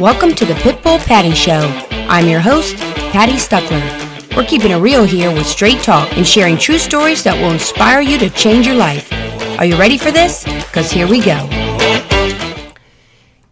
Welcome to the Pitbull Patti Show. I'm your host, Patti Stuckler. We're keeping it real here with straight talk and sharing true stories that will inspire you to change your life. Are you ready for this? Because here we go.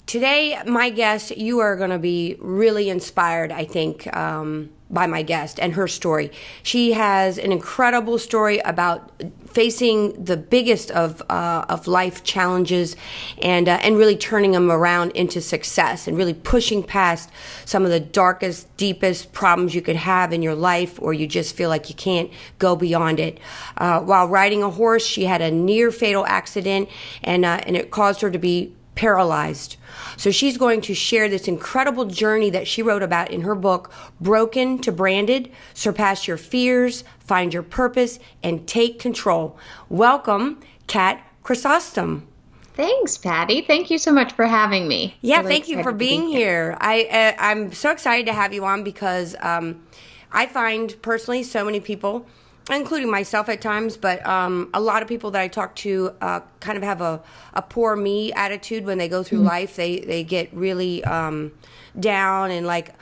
Today, my guest, you are going to be really inspired, I think, by my guest and her story. She has an incredible story about facing the biggest of life challenges and really turning them around into success and really pushing past some of the darkest, deepest problems you could have in your life, or you just feel like you can't go beyond it. While riding a horse, she had a near fatal accident, and it caused her to be paralyzed. So she's going to share this incredible journey that she wrote about in her book, Broken to Branded: Surpass Your Fears, Find Your Purpose, and Take Control. Welcome, Kat Chrysostom. Thanks, Patti. Thank you so much for having me. Yeah, really thank you for being here. I'm so excited to have you on because I find personally so many people, including myself at times, but a lot of people that I talk to kind of have a poor me attitude when they go through life. They get really down and like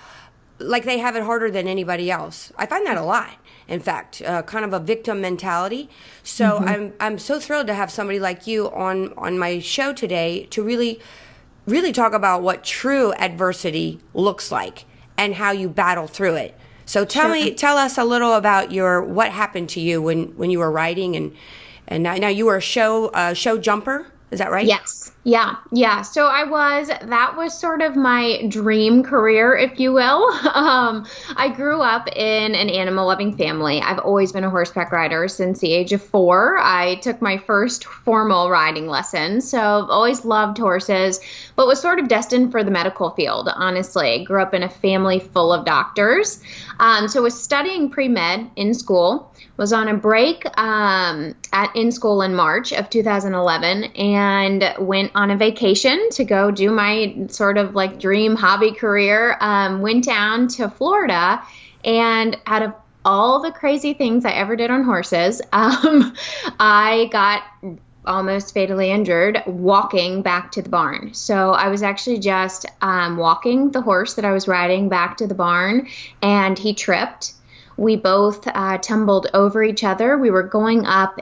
they have it harder than anybody else. I find that a lot, in fact, kind of a victim mentality. So I'm so thrilled to have somebody like you on my show today to really talk about what true adversity looks like and how you battle through it. So tell us a little about what happened to you when you were riding, and now you were a show jumper. Is that right? Yes. Yeah. So that was sort of my dream career, if you will. I grew up in an animal loving family. I've always been a horseback rider since the age of 4. I took my first formal riding lesson. So I've always loved horses, but was sort of destined for the medical field, honestly. I grew up in a family full of doctors. So was studying pre-med in school, was on a break in school in March of 2011, and went on a vacation to go do my sort of like dream hobby career. Went down to Florida, and out of all the crazy things I ever did on horses, I got almost fatally injured walking back to the barn. So I was actually just walking the horse that I was riding back to the barn, and he tripped. We both tumbled over each other. We were going up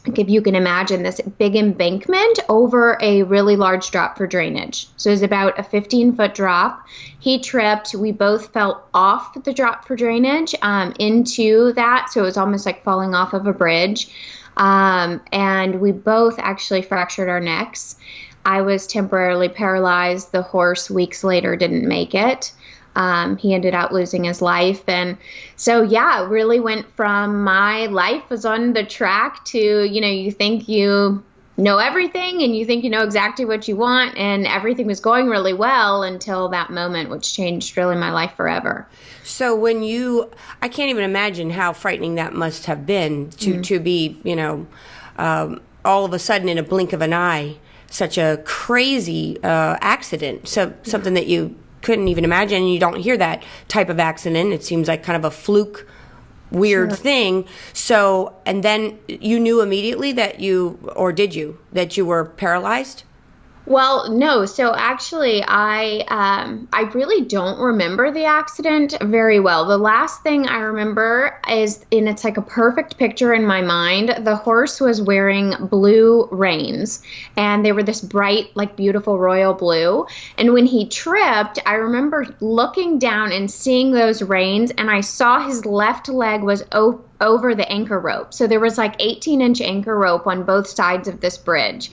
if you can imagine, this big embankment over a really large drop for drainage. So it was about a 15-foot drop. He tripped. We both fell off the drop for drainage into that. So it was almost like falling off of a bridge. And we both actually fractured our necks. I was temporarily paralyzed. The horse weeks later didn't make it. He ended up losing his life. And so, it really went from my life was on the track to, you think you know everything and you think you know exactly what you want, and everything was going really well until that moment, which changed really my life forever. So I can't even imagine how frightening that must have been to be, all of a sudden in a blink of an eye, such a crazy accident. So something that you couldn't even imagine, and you don't hear that type of accident. It seems like kind of a fluke, weird thing. So, and then you knew immediately that you were paralyzed? Well, no. So actually, I really don't remember the accident very well. The last thing I remember and it's like a perfect picture in my mind. The horse was wearing blue reins, and they were this bright, like beautiful royal blue. And when he tripped, I remember looking down and seeing those reins, and I saw his left leg was over the anchor rope. So there was like 18-inch anchor rope on both sides of this bridge.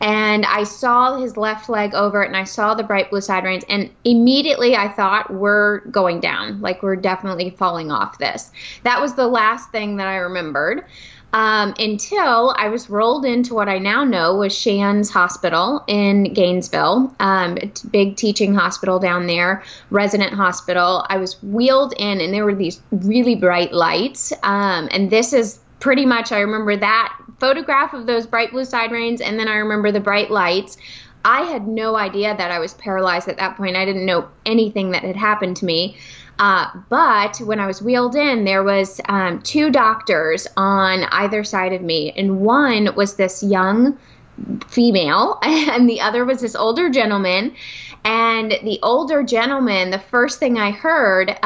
And I saw his left leg over it, and I saw the bright blue side reins, and immediately I thought, we're going down. Like, we're definitely falling off this. That was the last thing that I remembered. Until I was rolled into what I now know was Shands Hospital in Gainesville, it's a big teaching hospital down there, resident hospital. I was wheeled in, and there were these really bright lights, and this is pretty much, I remember that photograph of those bright blue side reins, and then I remember the bright lights. I had no idea that I was paralyzed at that point. I didn't know anything that had happened to me. But when I was wheeled in, there was 2 doctors on either side of me, and one was this young female, and the other was this older gentleman. And the older gentleman, the first thing I heard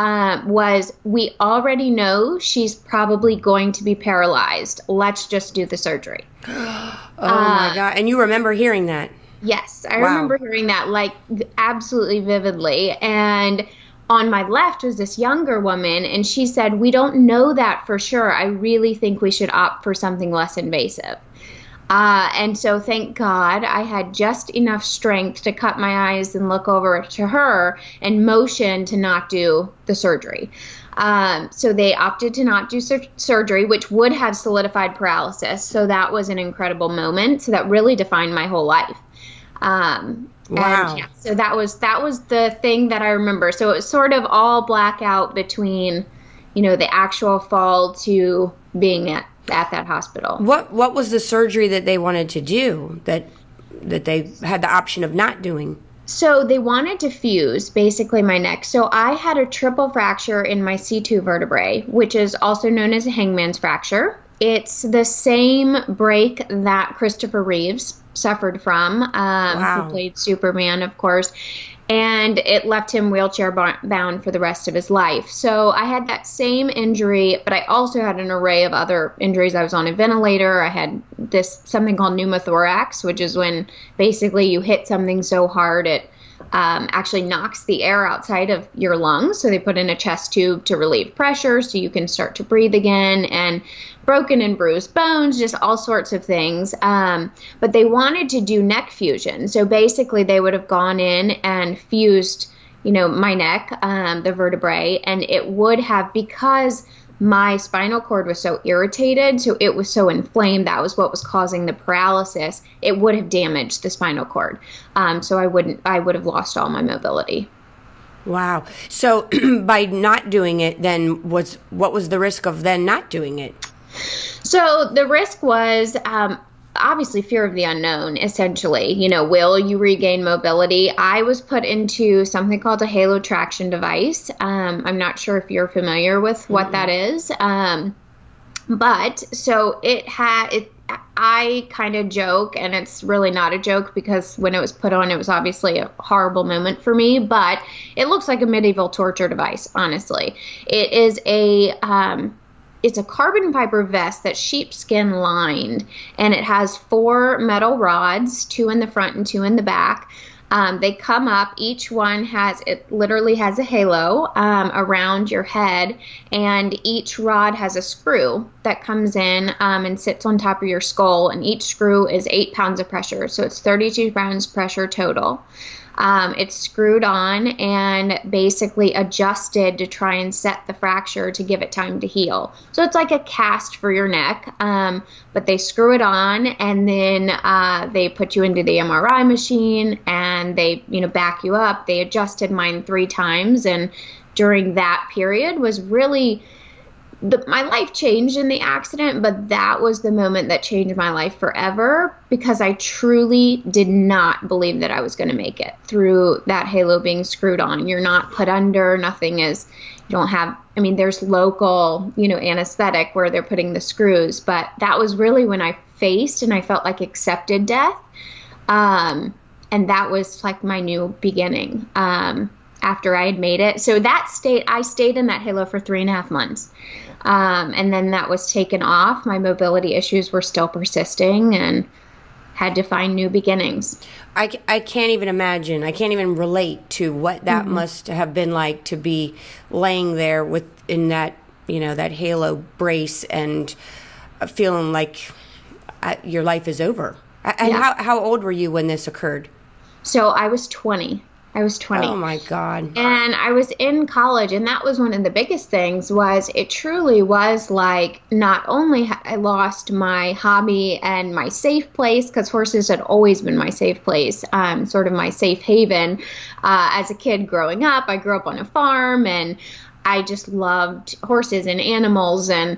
was, we already know she's probably going to be paralyzed. Let's just do the surgery. Oh, my God. And you remember hearing that? Yes, I remember hearing that, like, absolutely vividly. And on my left was this younger woman, and she said, we don't know that for sure. I really think we should opt for something less invasive. And so thank God I had just enough strength to cut my eyes and look over to her and motion to not do the surgery. So they opted to not do surgery, which would have solidified paralysis. So that was an incredible moment. So that really defined my whole life. Wow. And yeah, so that was the thing that I remember. So it was sort of all blackout between, the actual fall to being at that hospital. What was the surgery that they wanted to do that they had the option of not doing? So they wanted to fuse basically my neck. So I had a triple fracture in my C2 vertebrae, which is also known as a hangman's fracture. It's the same break that Christopher Reeves suffered from, who played Superman, of course. And it left him wheelchair bound for the rest of his life. So I had that same injury, but I also had an array of other injuries. I was on a ventilator. I had something called pneumothorax, which is when basically you hit something so hard it actually knocks the air outside of your lungs. So they put in a chest tube to relieve pressure so you can start to breathe again, and broken and bruised bones, just all sorts of things. But they wanted to do neck fusion. So basically they would have gone in and fused, my neck, the vertebrae, and it would have, because my spinal cord was so irritated, so it was so inflamed, that was what was causing the paralysis, it would have damaged the spinal cord. So I would have lost all my mobility. Wow. So by not doing it, then what was the risk of then not doing it? So the risk was obviously fear of the unknown, essentially. Will you regain mobility? I was put into something called a halo traction device. I'm not sure if you're familiar with what that is. But so I kind of joke, and it's really not a joke because when it was put on, it was obviously a horrible moment for me, but it looks like a medieval torture device, honestly. It is it's a carbon fiber vest that's sheepskin lined, and it has 4 metal rods, 2 in the front and 2 in the back. They come up. Each one literally has a halo around your head, and each rod has a screw that comes in and sits on top of your skull, and each screw is 8 pounds of pressure, so it's 32 pounds pressure total. It's screwed on and basically adjusted to try and set the fracture to give it time to heal. So it's like a cast for your neck, but they screw it on, and then they put you into the MRI machine, and they back you up. They adjusted mine 3 times, and during that period was really my life changed in the accident, but that was the moment that changed my life forever, because I truly did not believe that I was going to make it through that halo being screwed on. You're not put under, nothing is, you don't have, there's local, anesthetic where they're putting the screws, but that was really when I faced and I felt like accepted death. And that was like my new beginning. After I had made it. So I stayed in that halo for 3.5 months. And then that was taken off. My mobility issues were still persisting, and had to find new beginnings. I can't even imagine. I can't even relate to what that must have been like to be laying there in that, that halo brace and feeling like your life is over. And how old were you when this occurred? So I was 20. Oh my God. And I was in college, and that was one of the biggest things. Was it truly was like, not only I lost my hobby and my safe place, because horses had always been my safe place, sort of my safe haven. As a kid growing up, I grew up on a farm, and I just loved horses and animals and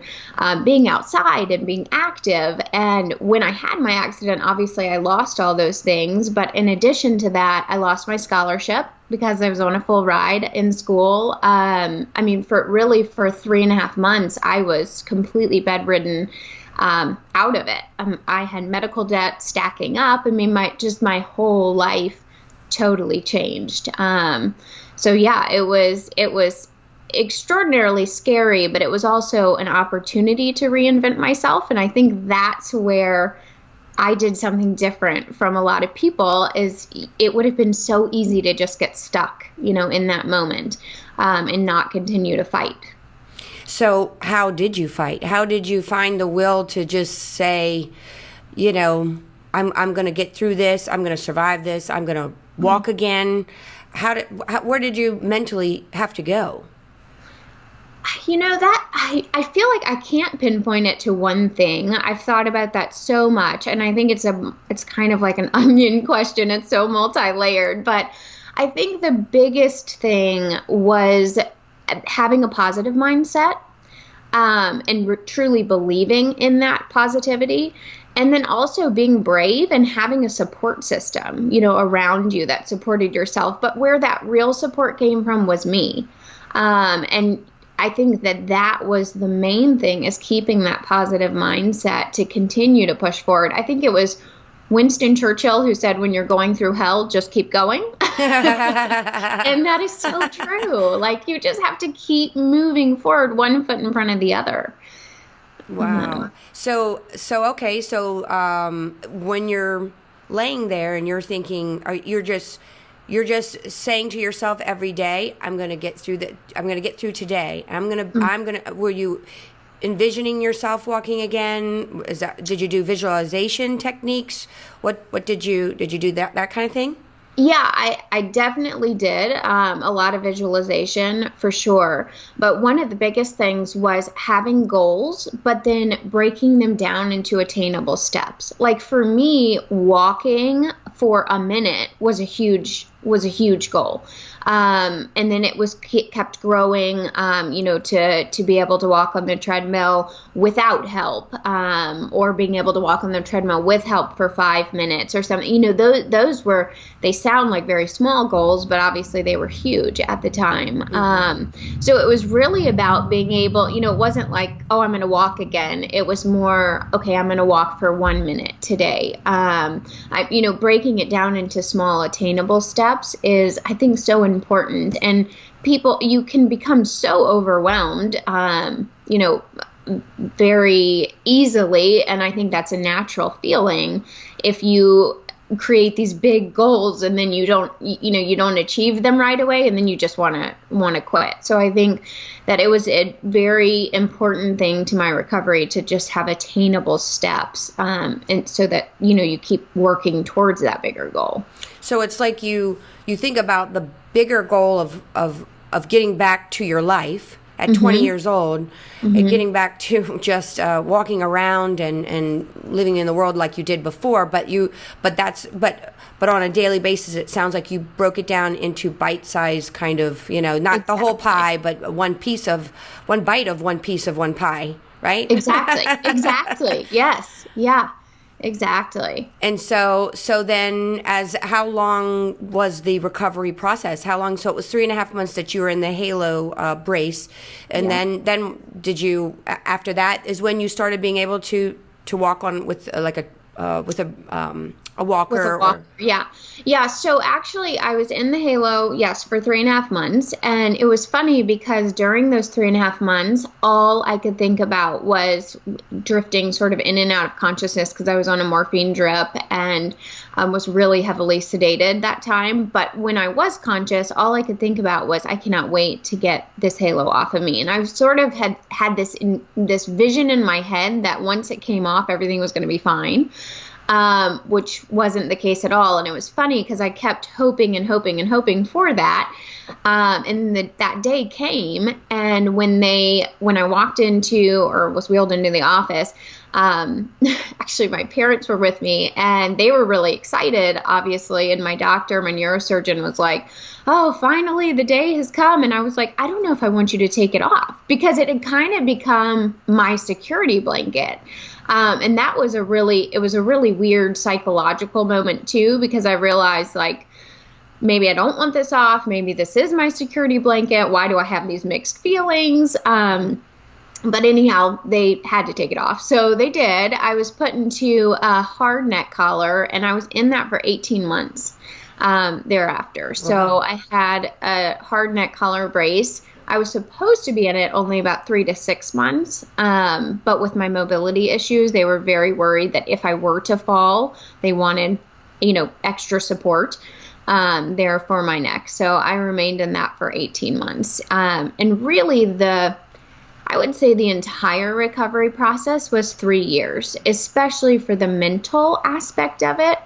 being outside and being active. And when I had my accident, obviously I lost all those things. But in addition to that, I lost my scholarship because I was on a full ride in school. For 3.5 months, I was completely bedridden, out of it. I had medical debt stacking up. My whole life totally changed. So yeah, it was extraordinarily scary, but it was also an opportunity to reinvent myself. And I think that's where I did something different from a lot of people. Is it would have been so easy to just get stuck, in that moment, and not continue to fight. So how did you fight? How did you find the will to just say, I'm going to get through this. I'm going to survive this. I'm going to walk again. Where did you mentally have to go? That I feel like I can't pinpoint it to one thing. I've thought about that so much, and I think it's kind of like an onion question. It's so multi-layered, but I think the biggest thing was having a positive mindset, and truly believing in that positivity. And then also being brave and having a support system, around you that supported yourself. But where that real support came from was me. And I think that was the main thing, is keeping that positive mindset to continue to push forward. I think it was Winston Churchill who said, when you're going through hell, just keep going. And that is so true. Like, you just have to keep moving forward, one foot in front of the other. Wow. So when you're laying there and you're thinking, you're just saying to yourself every day, I'm going to get through today. Were you envisioning yourself walking again? Did you do visualization techniques? What did you do that kind of thing? Yeah, I definitely did a lot of visualization for sure. But one of the biggest things was having goals, but then breaking them down into attainable steps. Like for me, walking for a minute was a huge goal. And then it was kept growing, to be able to walk on the treadmill without help, or being able to walk on the treadmill with help for 5 minutes or something. They sound like very small goals, but obviously they were huge at the time. Mm-hmm. So it was really about being able, it wasn't like, oh, I'm going to walk again. It was more, okay, I'm going to walk for 1 minute today. Breaking it down into small attainable steps is, I think, so important. And people, you can become so overwhelmed, very easily. And I think that's a natural feeling if you create these big goals and then you don't achieve them right away, and then you just want to quit. So I think that it was a very important thing to my recovery to just have attainable steps, and so that you keep working towards that bigger goal. So it's like you think about the bigger goal of getting back to your life at 20 years old, and getting back to just walking around and living in the world like you did before. But on a daily basis, it sounds like you broke it down into bite-sized kind of, not Exactly. the whole pie, but one bite of one piece of one pie, right? Exactly. Yes. Yeah. Exactly. And so then, how long was the recovery process? How long? So it was 3.5 months that you were in the Halo brace, and then did you? After that is when you started being able to walk on with a walker. Yeah. So actually, I was in the Halo, yes, for 3.5 months. And it was funny because during those 3.5 months, all I could think about was drifting sort of in and out of consciousness, because I was on a morphine drip and was really heavily sedated that time. But when I was conscious, all I could think about was, I cannot wait to get this Halo off of me. And I sort of had this vision in my head that once it came off, everything was going to be fine. Which wasn't the case at all. And it was funny because I kept hoping and hoping and hoping for that. And that day came, and when I walked into, or was wheeled into the office, actually my parents were with me, and they were really excited, obviously. And my neurosurgeon was like, oh, finally the day has come. And I was like, I don't know if I want you to take it off, because it had kind of become my security blanket. And that was a really weird psychological moment too, because I realized, like, maybe I don't want this off. Maybe this is my security blanket. Why do I have these mixed feelings? But anyhow, they had to take it off. So they did. I was put into a hard neck collar, and I was in that for 18 months. thereafter. So I had a hard neck collar brace. I was supposed to be in it only about 3 to 6 months. But with my mobility issues, they were very worried that if I were to fall, they wanted, extra support there for my neck. So I remained in that for 18 months. And really I would say the entire recovery process was 3 years, especially for the mental aspect of it.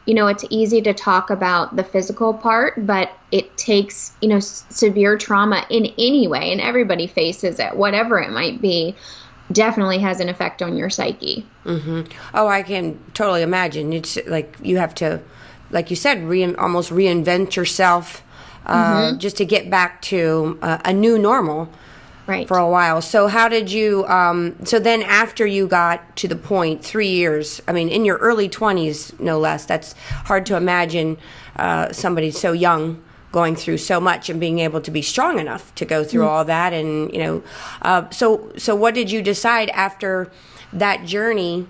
It's easy to talk about the physical part, but it takes, severe trauma in any way, and everybody faces it, whatever it might be, definitely has an effect on your psyche. Mm-hmm. Oh, I can totally imagine. It's like you have to, like you said, almost reinvent yourself just to get back to a new normal. Right. For a while. So how did you, so then after you got to the point, 3 years, I mean, in your early 20s, no less, that's hard to imagine somebody so young going through so much and being able to be strong enough to go through all that. And, so what did you decide after that journey?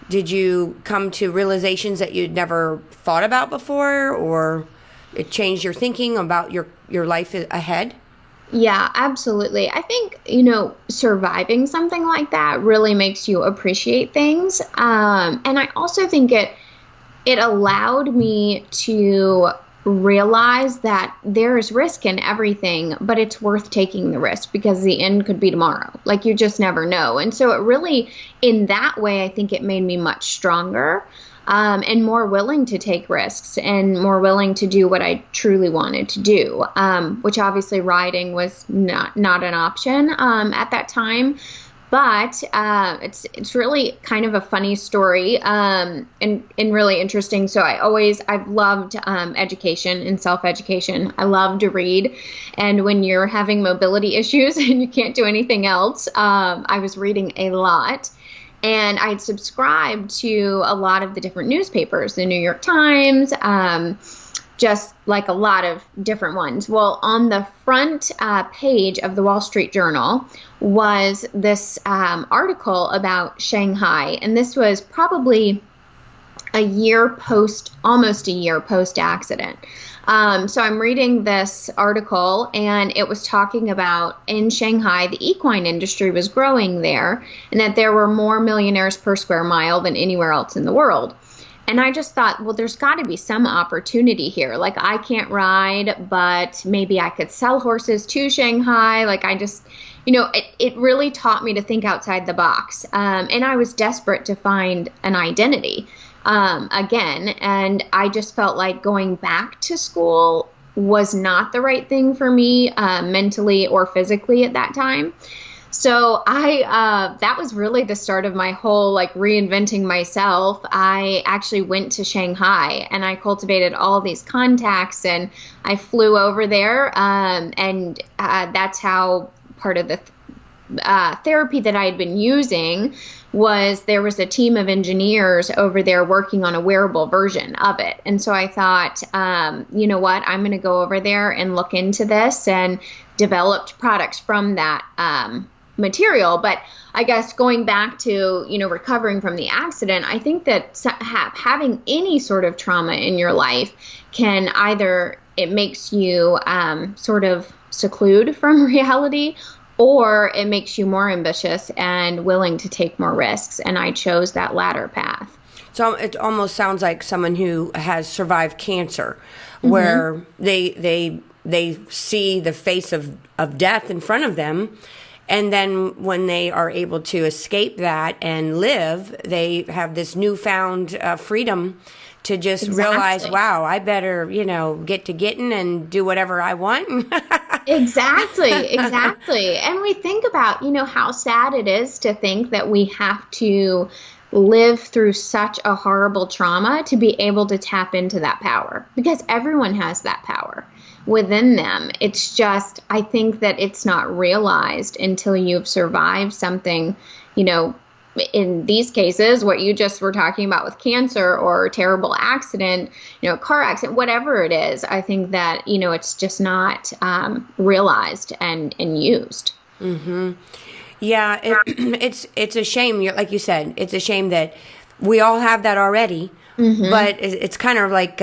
Did you come to realizations that you'd never thought about before, or it changed your thinking about your life ahead? Yeah, absolutely. I think, surviving something like that really makes you appreciate things. And I also think it allowed me to realize that there is risk in everything, but it's worth taking the risk because the end could be tomorrow. Like, you just never know. And so it really, in that way, I think it made me much stronger. And more willing to take risks and more willing to do what I truly wanted to do, which obviously riding was not an option at that time. But it's really kind of a funny story and really interesting. So I've loved education and self-education. I love to read. And when you're having mobility issues and you can't do anything else, I was reading a lot. And I'd subscribed to a lot of the different newspapers, the New York Times, just like a lot of different ones. Well, on the front page of the Wall Street Journal was this article about Shanghai. And this was probably almost a year post accident. So I'm reading this article, and it was talking about in Shanghai, the equine industry was growing there, and that there were more millionaires per square mile than anywhere else in the world. And I just thought, well, there's got to be some opportunity here. Like, I can't ride, but maybe I could sell horses to Shanghai. Like, I just, it really taught me to think outside the box. And I was desperate to find an identity. Again, and I just felt like going back to school was not the right thing for me, mentally or physically at that time. So that was really the start of my whole reinventing myself. I actually went to Shanghai and I cultivated all these contacts, and I flew over there. And that's how part of the therapy that I had been using was there was a team of engineers over there working on a wearable version of it. And so I thought, you know what, I'm going to go over there and look into this, and developed products from that material. But I guess going back to, recovering from the accident, I think that having any sort of trauma in your life can either, it makes you sort of seclude from reality, or it makes you more ambitious and willing to take more risks. And I chose that latter path. So it almost sounds like someone who has survived cancer, where they see the face of death in front of them. And then when they are able to escape that and live, they have this newfound freedom to just realize, wow, I better, get to getting and do whatever I want. Exactly. And we think about, how sad it is to think that we have to live through such a horrible trauma to be able to tap into that power, because everyone has that power within them. It's just, I think that it's not realized until you've survived something, in these cases, what you just were talking about with cancer or a terrible accident, car accident, whatever it is. I think that, it's just not realized and used. Mm-hmm. Yeah, it's a shame. Like you said, it's a shame that we all have that already. but it's kind of like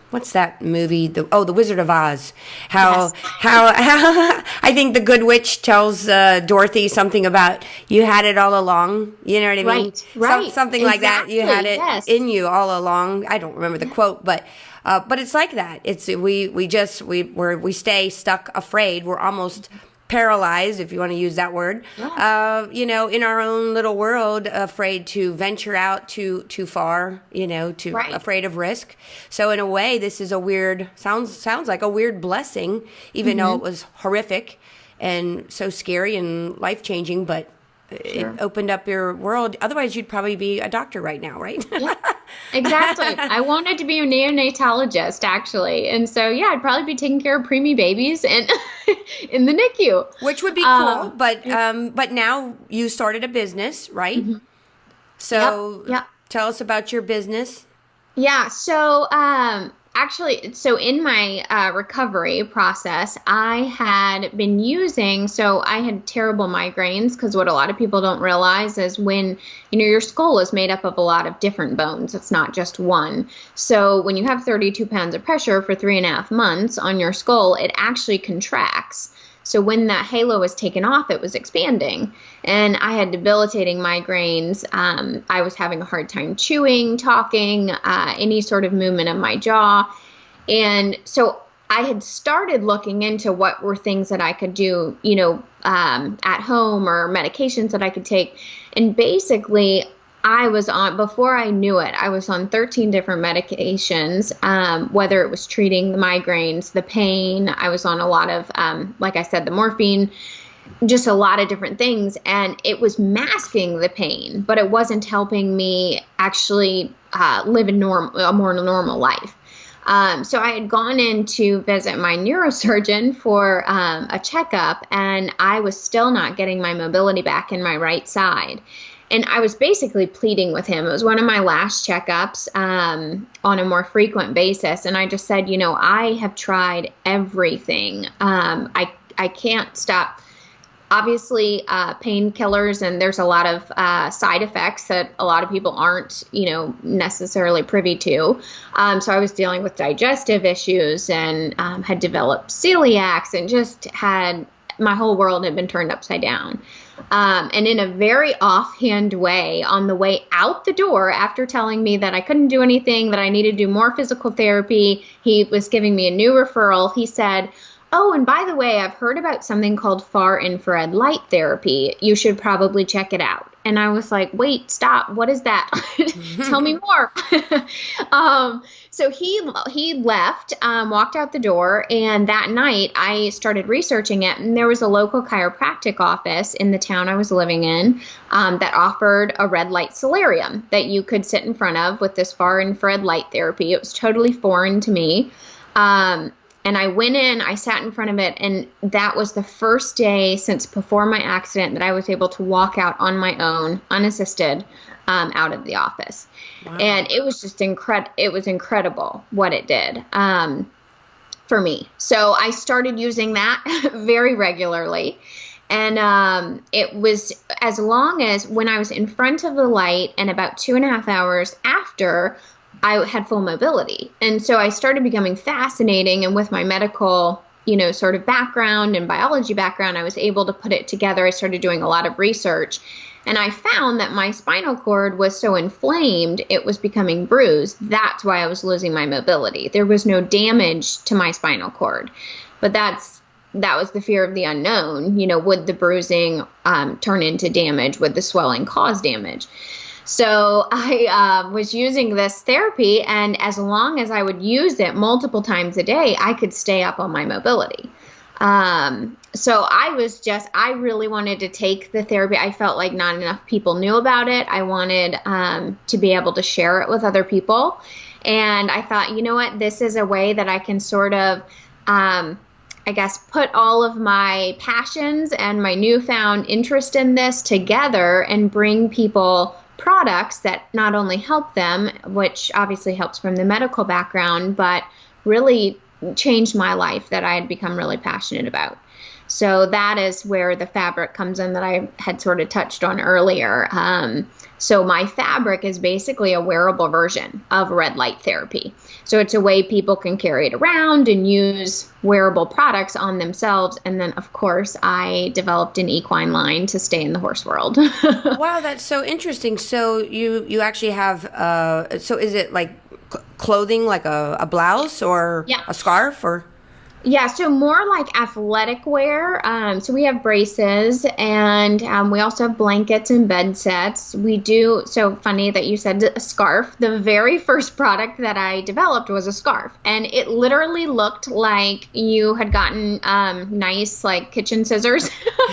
what's that movie? The Wizard of Oz. How I think the Good Witch tells Dorothy something about you had it all along. You know what I mean? Right. Something like that. You had it in you all along. I don't remember the quote, but it's like that. It's we stay stuck, afraid. We're almost paralyzed, if you want to use that word, in our own little world, afraid to venture out too far, afraid of risk. So in a way, this is a weird, sounds like a weird blessing, even though it was horrific and so scary and life-changing, but it opened up your world. Otherwise, you'd probably be a doctor right now, right? Yeah, exactly. I wanted to be a neonatologist, actually. And so, I'd probably be taking care of preemie babies and in the NICU. Which would be cool. But now you started a business, right? So tell us about your business. Yeah. So actually, in my recovery process, I had been I had terrible migraines, because what a lot of people don't realize is when, your skull is made up of a lot of different bones. It's not just one. So when you have 32 pounds of pressure for 3.5 months on your skull, it actually contracts. So when that halo was taken off, it was expanding. And I had debilitating migraines. I was having a hard time chewing, talking, any sort of movement of my jaw. And so I had started looking into what were things that I could do, at home, or medications that I could take. And basically, before I knew it, I was on 13 different medications, whether it was treating the migraines, the pain. I was on a lot of, like I said, the morphine, just a lot of different things. And it was masking the pain, but it wasn't helping me actually live a more normal life. So I had gone in to visit my neurosurgeon for a checkup, and I was still not getting my mobility back in my right side. And I was basically pleading with him. It was one of my last checkups on a more frequent basis. And I just said, I have tried everything. I can't stop. Obviously, painkillers, and there's a lot of side effects that a lot of people aren't, necessarily privy to. So I was dealing with digestive issues, and had developed celiacs, and just my whole world had been turned upside down. And in a very offhand way, on the way out the door, after telling me that I couldn't do anything, that I needed to do more physical therapy, he was giving me a new referral. He said, "Oh, and by the way, I've heard about something called far infrared light therapy. You should probably check it out." And I was like, "Wait, stop. What is that? Tell me more." So he left, walked out the door, and that night I started researching it. And there was a local chiropractic office in the town I was living in that offered a red light solarium that you could sit in front of with this far infrared light therapy. It was totally foreign to me. And I went in, I sat in front of it, and that was the first day since before my accident that I was able to walk out on my own, unassisted, out of the office. Wow. And it was just it was incredible what it did for me. So I started using that very regularly. And it was as long as when I was in front of the light, and about 2.5 hours after, I had full mobility. And so I started becoming fascinating, and with my medical, sort of background and biology background, I was able to put it together. I started doing a lot of research, and I found that my spinal cord was so inflamed, it was becoming bruised. That's why I was losing my mobility. There was no damage to my spinal cord, but that was the fear of the unknown. Would the bruising turn into damage? Would the swelling cause damage? So I was using this therapy, and as long as I would use it multiple times a day, I could stay up on my mobility. So I really wanted to take the therapy. I felt like not enough people knew about it. I wanted to be able to share it with other people. And I thought, you know what, this is a way that I can sort of, put all of my passions and my newfound interest in this together and bring people products that not only help them, which obviously helps from the medical background, but really changed my life, that I had become really passionate about. So that is where the fabric comes in that I had sort of touched on earlier. So my fabric is basically a wearable version of red light therapy. So it's a way people can carry it around and use wearable products on themselves. And then, of course, I developed an equine line to stay in the horse world. Wow, that's so interesting. So you actually have, so is it like clothing, like a blouse or a scarf or? Yeah, so more like athletic wear. So we have braces, and we also have blankets and bed sets. We do, so funny that you said a scarf. The very first product that I developed was a scarf, and it literally looked like you had gotten nice like kitchen scissors,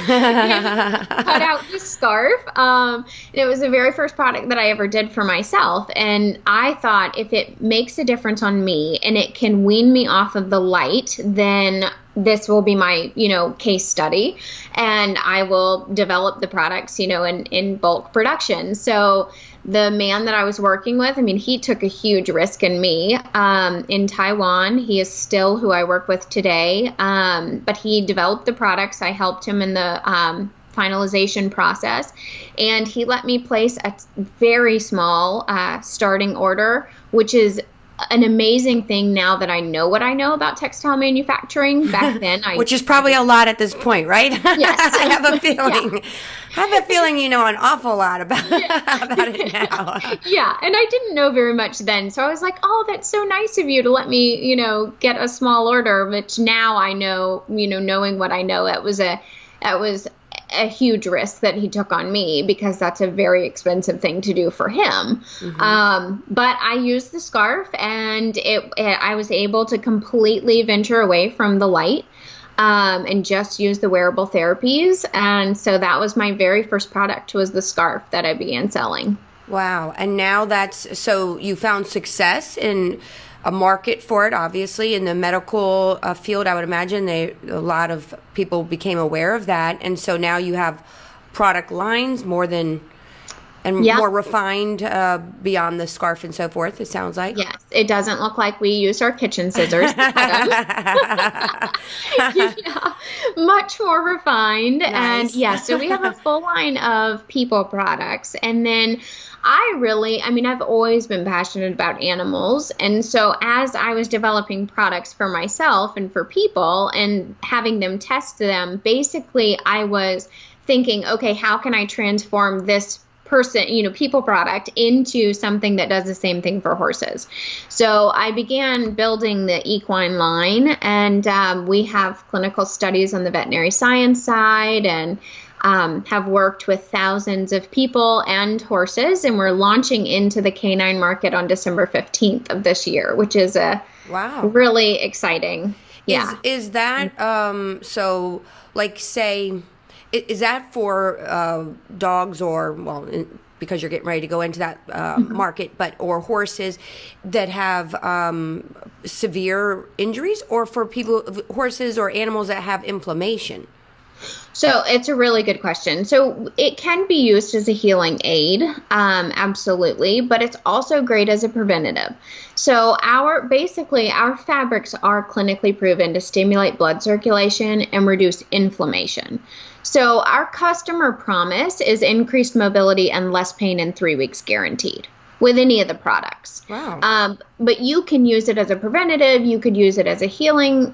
cut out the scarf. And it was the very first product that I ever did for myself, and I thought if it makes a difference on me and it can wean me off of the light, then this will be my, case study, and I will develop the products, in bulk production. So the man that I was working with, he took a huge risk in me, in Taiwan. He is still who I work with today. But he developed the products. I helped him in the, finalization process, and he let me place a very small, starting order, which is an amazing thing now that I know what I know about textile manufacturing. Back then, which is probably a lot at this point, right? Yes. I have a feeling. Yeah. I have a feeling you know an awful lot about it now. Yeah, and I didn't know very much then, so I was like, "Oh, that's so nice of you to let me, get a small order." Which now I know, knowing what I know, it was a huge risk that he took on me, because that's a very expensive thing to do for him. Mm-hmm. But I used the scarf, and I was able to completely venture away from the light, and just use the wearable therapies. And so that was my very first product, was the scarf that I began selling. Wow. And now so you found success in a market for it, obviously, in the medical field. I would imagine a lot of people became aware of that, and so now you have product lines more refined beyond the scarf and so forth. It sounds like. Yes, it doesn't look like we used our kitchen scissors. Much more refined, nice. And so we have a full line of people products, and then I've always been passionate about animals. And so as I was developing products for myself and for people and having them test them, basically I was thinking, okay, how can I transform this people product into something that does the same thing for horses? So I began building the equine line, and we have clinical studies on the veterinary science side, and have worked with thousands of people and horses, and we're launching into the canine market on December 15th of this year, which is really exciting. Yeah. Is that, so like say, is that for dogs or, because you're getting ready to go into that market, or horses that have severe injuries, or for horses or animals that have inflammation? So it's a really good question. So it can be used as a healing aid, absolutely, but it's also great as a preventative. So our fabrics are clinically proven to stimulate blood circulation and reduce inflammation. So our customer promise is increased mobility and less pain in 3 weeks guaranteed with any of the products. Wow. But you can use it as a preventative. You could use it as a healing,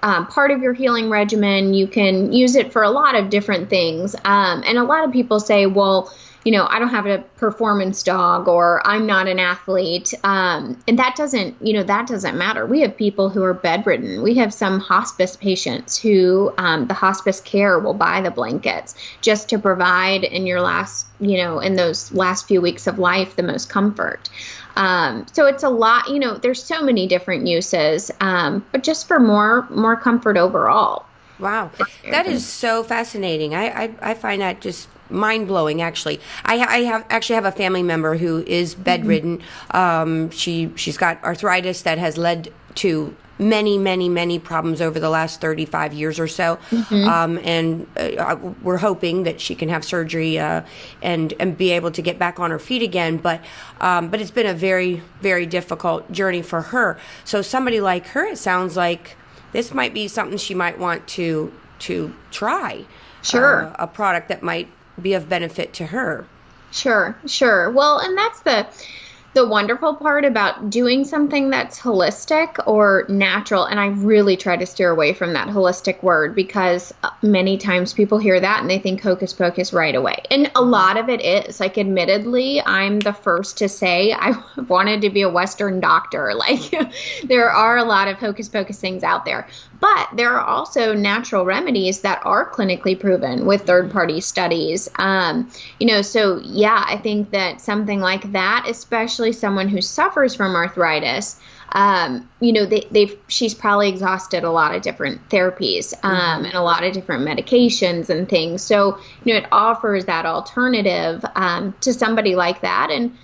part of your healing regimen. You can use it for a lot of different things. And a lot of people say, well, I don't have a performance dog, or I'm not an athlete. And that doesn't matter. We have people who are bedridden. We have some hospice patients who the hospice care will buy the blankets just to provide in in those last few weeks of life, the most comfort. So it's a lot, there's so many different uses, but just for more comfort overall. Wow. That is so fascinating. I find that just mind-blowing, actually. I have a family member who is bedridden. She's got arthritis that has led to many problems over the last 35 years or so. And we're hoping that she can have surgery and be able to get back on her feet again. But it's been a very, very difficult journey for her. So somebody like her, it sounds like this might be something she might want to to try a product that might be of benefit to her. Sure. Well, and that's the wonderful part about doing something that's holistic or natural. And I really try to steer away from that holistic word, because many times people hear that and they think hocus pocus right away. And a lot of it is. Like, admittedly, I'm the first to say I wanted to be a Western doctor. Like, there are a lot of hocus pocus things out there. But there are also natural remedies that are clinically proven with third-party studies. So yeah, I think that something like that, especially someone who suffers from arthritis, she's probably exhausted a lot of different therapies and a lot of different medications and things. So, it offers that alternative to somebody like that. And,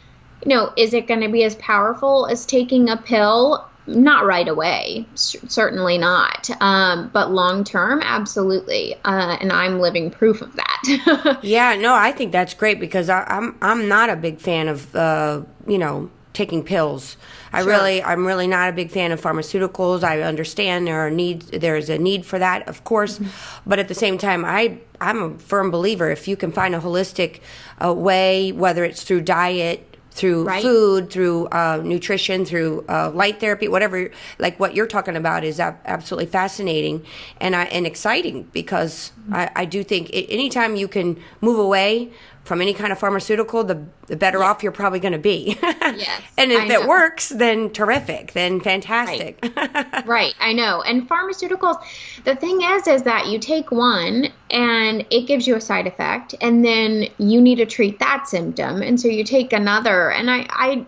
is it going to be as powerful as taking a pill? Not right away, certainly not. But long term, absolutely. And I'm living proof of that. Yeah, no, I think that's great, because I'm not a big fan of taking pills. I'm really not a big fan of pharmaceuticals. I understand there's a need for that, of course, but at the same time, I'm a firm believer if you can find a holistic way, whether it's through diet, through food, through nutrition, through light therapy, whatever, like what you're talking about is absolutely fascinating and exciting, because I do think anytime you can move away from any kind of pharmaceutical, the better off you're probably going to be. Yes, and if it works, then terrific, then fantastic. Right, I know. And pharmaceuticals, the thing is that you take one and it gives you a side effect, and then you need to treat that symptom, and so you take another. And I'm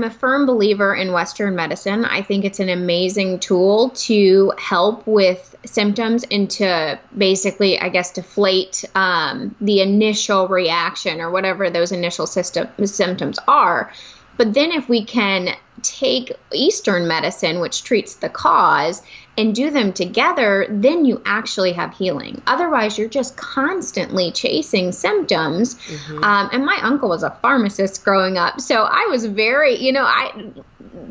a firm believer in Western medicine. I think it's an amazing tool to help with symptoms and to basically, I guess, deflate the initial reaction or whatever those initial symptoms are. But then if we can take Eastern medicine, which treats the cause, and do them together, then you actually have healing. Otherwise, you're just constantly chasing symptoms. And my uncle was a pharmacist growing up, so I was very,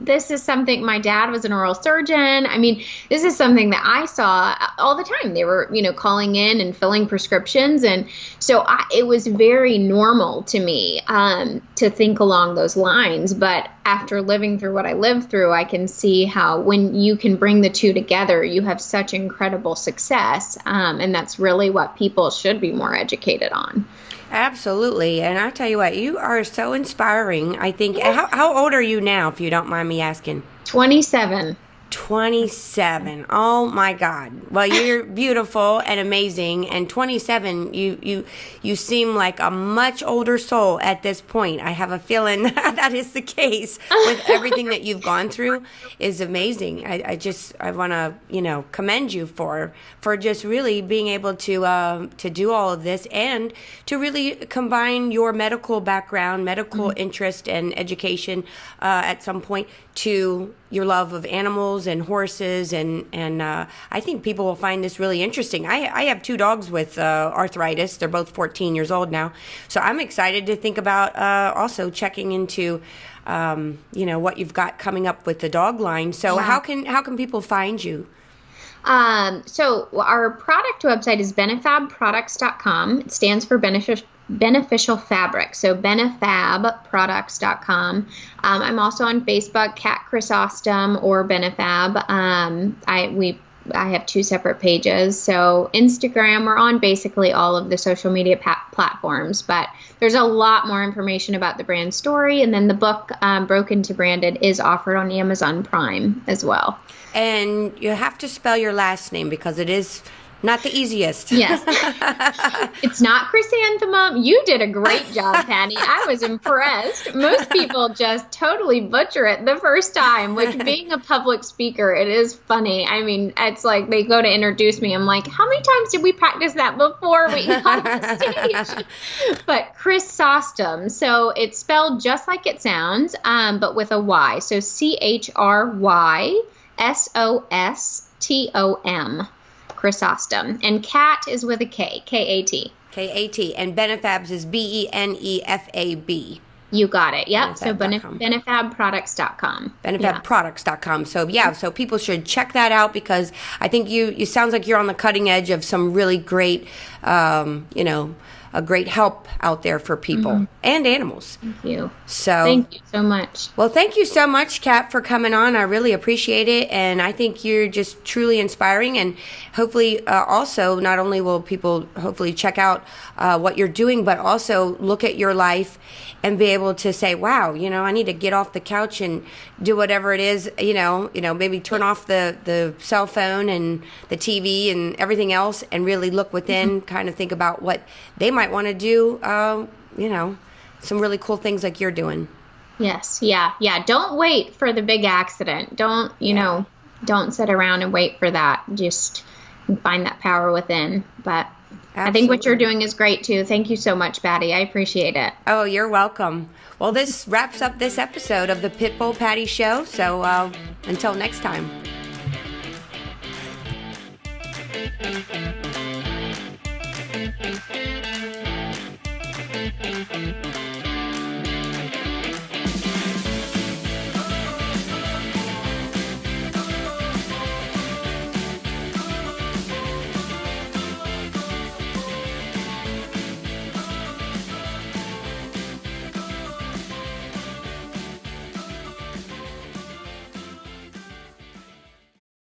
this is something, my dad was an oral surgeon. I mean, this is something that I saw all the time. They were, calling in and filling prescriptions. And so it was very normal to me to think along those lines. But after living through what I lived through, I can see how when you can bring the two together, you have such incredible success. And that's really what people should be more educated on. Absolutely. And I tell you what, you are so inspiring, I think. How old are you now, if you don't mind me asking? 27. 27. Oh my God. Well, you're beautiful and amazing. And 27, you seem like a much older soul at this point. I have a feeling that is the case with everything that you've gone through is amazing. I want to, commend you for just really being able to do all of this and to really combine your medical background, medical interest and education at some point to your love of animals and horses, and I think people will find this really interesting. I have 2 dogs with arthritis. They're both 14 years old now, so I'm excited to think about also checking into what you've got coming up with the dog line. So how can people find you? So our product website is benefabproducts.com. It stands for beneficial fabric. So benefabproducts.com. I'm also on Facebook, Kat Chrysostom or Benefab. I have 2 separate pages. So Instagram, we're on basically all of the social media platforms, but there's a lot more information about the brand story. And then the book, Broken to Branded, is offered on Amazon Prime as well. And you have to spell your last name because it is not the easiest. Yes. It's not chrysanthemum. You did a great job, Patti. I was impressed. Most people just totally butcher it the first time, which being a public speaker, it is funny. I mean, it's like they go to introduce me. I'm like, how many times did we practice that before we got on the stage? But Chrysostom. So it's spelled just like it sounds, but with a Y. So Chrysostom. Chrysostom. And Kat is with a K, K-A-T. K-A-T. And Benefabs is B-E-N-E-F-A-B. You got it. Yep. So Benefab.com. benefabproducts.com. Benefabproducts.com. So so people should check that out, because I think you sounds like you're on the cutting edge of some really great, a great help out there for people and animals. Thank you. So thank you so much. Well, thank you so much, Kat, for coming on. I really appreciate it, and I think you're just truly inspiring. And hopefully, also, not only will people hopefully check out what you're doing, but also look at your life and be able to say, wow, I need to get off the couch and do whatever it is, maybe turn off the cell phone and the TV and everything else, and really look within, kind of think about what they might want to do, some really cool things like you're doing. Yes. Yeah. Don't wait for the big accident. Don't sit around and wait for that. Just find that power within. But absolutely. I think what you're doing is great too. Thank you so much, Patti. I appreciate it. Oh, you're welcome. Well, this wraps up this episode of the Pitbull Patti Show. So until next time.